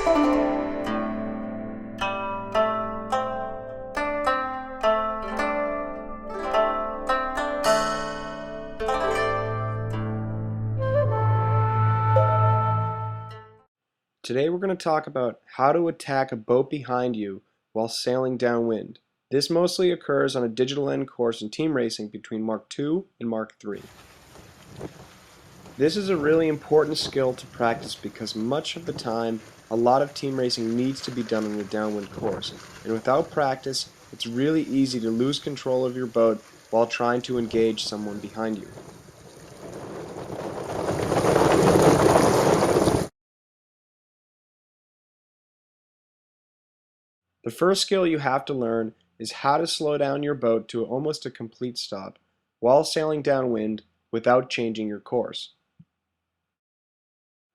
Today we're going to talk about how to attack a boat behind you while sailing downwind. This mostly occurs on a digital end course in team racing between Mark II and Mark III. This is a really important skill to practice because much of the time a lot of team racing needs to be done on a downwind course, and without practice it's really easy to lose control of your boat while trying to engage someone behind you. The first skill you have to learn is how to slow down your boat to almost a complete stop while sailing downwind without changing your course.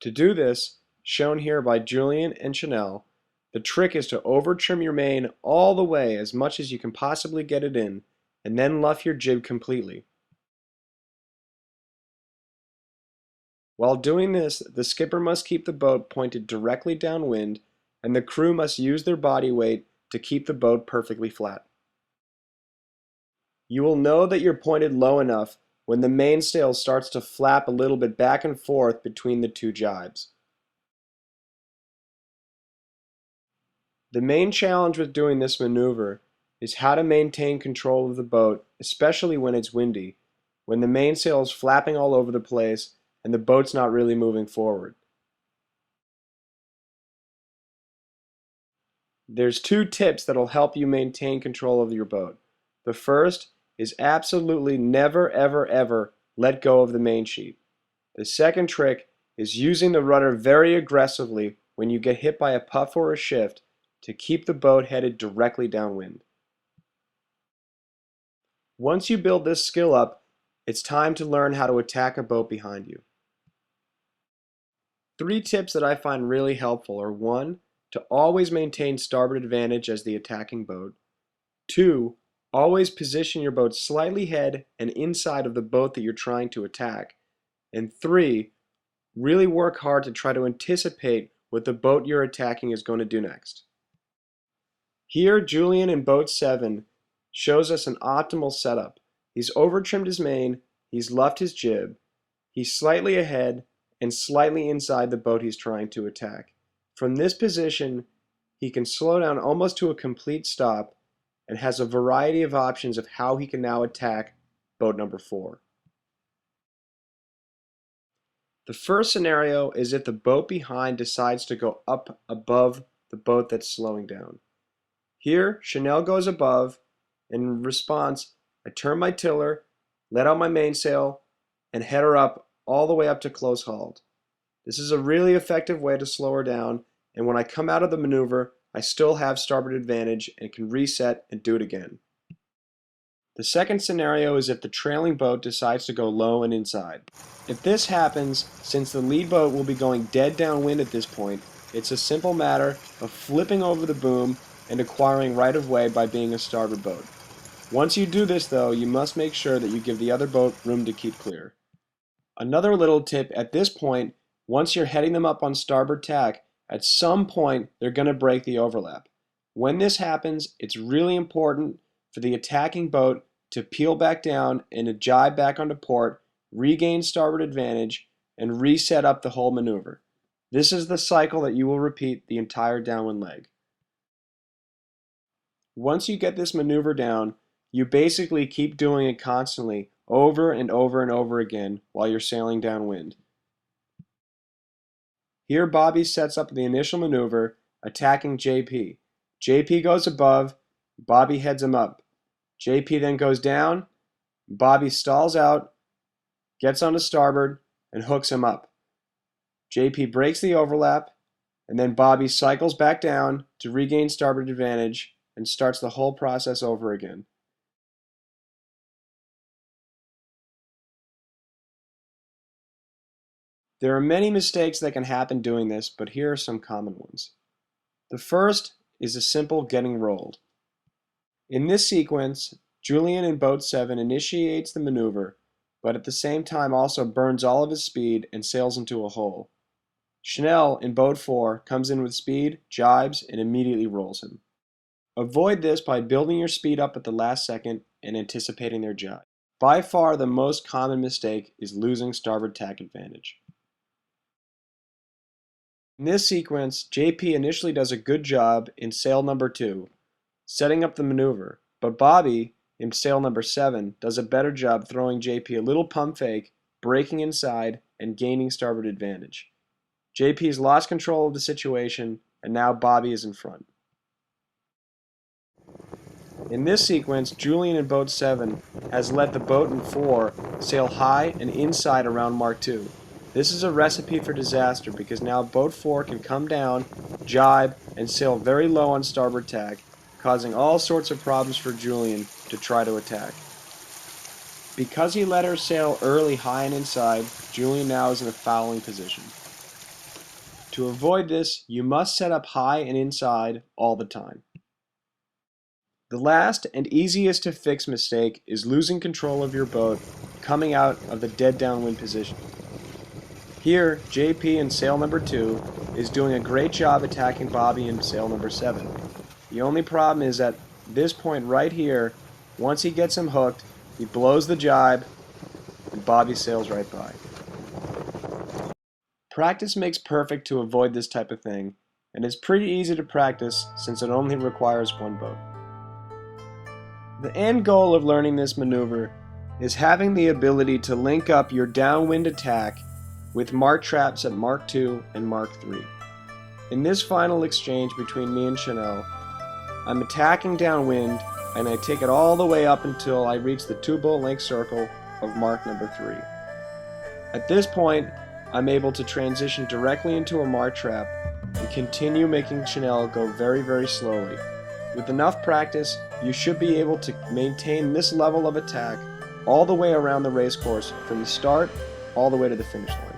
To do this, shown here by Julian and Chanel, the trick is to over-trim your main all the way as much as you can possibly get it in, and then luff your jib completely. While doing this, the skipper must keep the boat pointed directly downwind, and the crew must use their body weight to keep the boat perfectly flat. You will know that you're pointed low enough when the mainsail starts to flap a little bit back and forth between the two jibes. The main challenge with doing this maneuver is how to maintain control of the boat, especially when it's windy, when the mainsail is flapping all over the place and the boat's not really moving forward. There's two tips that'll help you maintain control of your boat. The first is absolutely never ever ever let go of the main sheet. The second trick is using the rudder very aggressively when you get hit by a puff or a shift to keep the boat headed directly downwind. Once you build this skill up, it's time to learn how to attack a boat behind you. Three tips that I find really helpful are: 1. To always maintain starboard advantage as the attacking boat. 2. Always position your boat slightly ahead and inside of the boat that you're trying to attack. And 3. Really work hard to try to anticipate what the boat you're attacking is going to do next. Here, Julian in boat 7 shows us an optimal setup. He's over-trimmed his main, he's luffed his jib, he's slightly ahead and slightly inside the boat he's trying to attack. From this position, he can slow down almost to a complete stop and has a variety of options of how he can now attack boat number 4. The first scenario is if the boat behind decides to go up above the boat that's slowing down. Here, Chanel goes above, and in response, I turn my tiller, let out my mainsail, and head her up all the way up to close hauled. This is a really effective way to slow her down, and when I come out of the maneuver, I still have starboard advantage and can reset and do it again. The second scenario is if the trailing boat decides to go low and inside. If this happens, since the lead boat will be going dead downwind at this point, it's a simple matter of flipping over the boom and acquiring right of way by being a starboard boat. Once you do this though, you must make sure that you give the other boat room to keep clear. Another little tip: at this point, once you're heading them up on starboard tack, at some point they're going to break the overlap. When this happens, it's really important for the attacking boat to peel back down and to jibe back onto port, regain starboard advantage, and reset up the whole maneuver. This is the cycle that you will repeat the entire downwind leg. Once you get this maneuver down, you basically keep doing it constantly over and over and over again while you're sailing downwind. Here Bobby sets up the initial maneuver, attacking JP. JP goes above, Bobby heads him up. JP then goes down, Bobby stalls out, gets onto starboard, and hooks him up. JP breaks the overlap, and then Bobby cycles back down to regain starboard advantage and starts the whole process over again. There are many mistakes that can happen doing this, but here are some common ones. The first is a simple getting rolled. In this sequence, Julian in boat 7 initiates the maneuver, but at the same time also burns all of his speed and sails into a hole. Chanel in boat 4 comes in with speed, jibes, and immediately rolls him. Avoid this by building your speed up at the last second and anticipating their jibe. By far the most common mistake is losing starboard tack advantage. In this sequence, JP initially does a good job in sail number 2, setting up the maneuver, but Bobby, in sail number 7, does a better job throwing JP a little pump fake, breaking inside, and gaining starboard advantage. JP has lost control of the situation, and now Bobby is in front. In this sequence, Julian in boat 7 has let the boat in 4 sail high and inside around Mark II. This is a recipe for disaster because now boat 4 can come down, jibe, and sail very low on starboard tack, causing all sorts of problems for Julian to try to attack. Because he let her sail early high and inside, Julian now is in a fouling position. To avoid this, you must set up high and inside all the time. The last and easiest to fix mistake is losing control of your boat coming out of the dead downwind position. Here, JP in sail number 2 is doing a great job attacking Bobby in sail number 7. The only problem is at this point right here, once he gets him hooked, he blows the jibe and Bobby sails right by. Practice makes perfect to avoid this type of thing, and it's pretty easy to practice since it only requires one boat. The end goal of learning this maneuver is having the ability to link up your downwind attack with mark traps at Mark II and Mark III. In this final exchange between me and Chanel, I'm attacking downwind and I take it all the way up until I reach the 2-boat length circle of mark number 3. At this point, I'm able to transition directly into a mark trap and continue making Chanel go very, very slowly. With enough practice, you should be able to maintain this level of attack all the way around the race course from the start all the way to the finish line.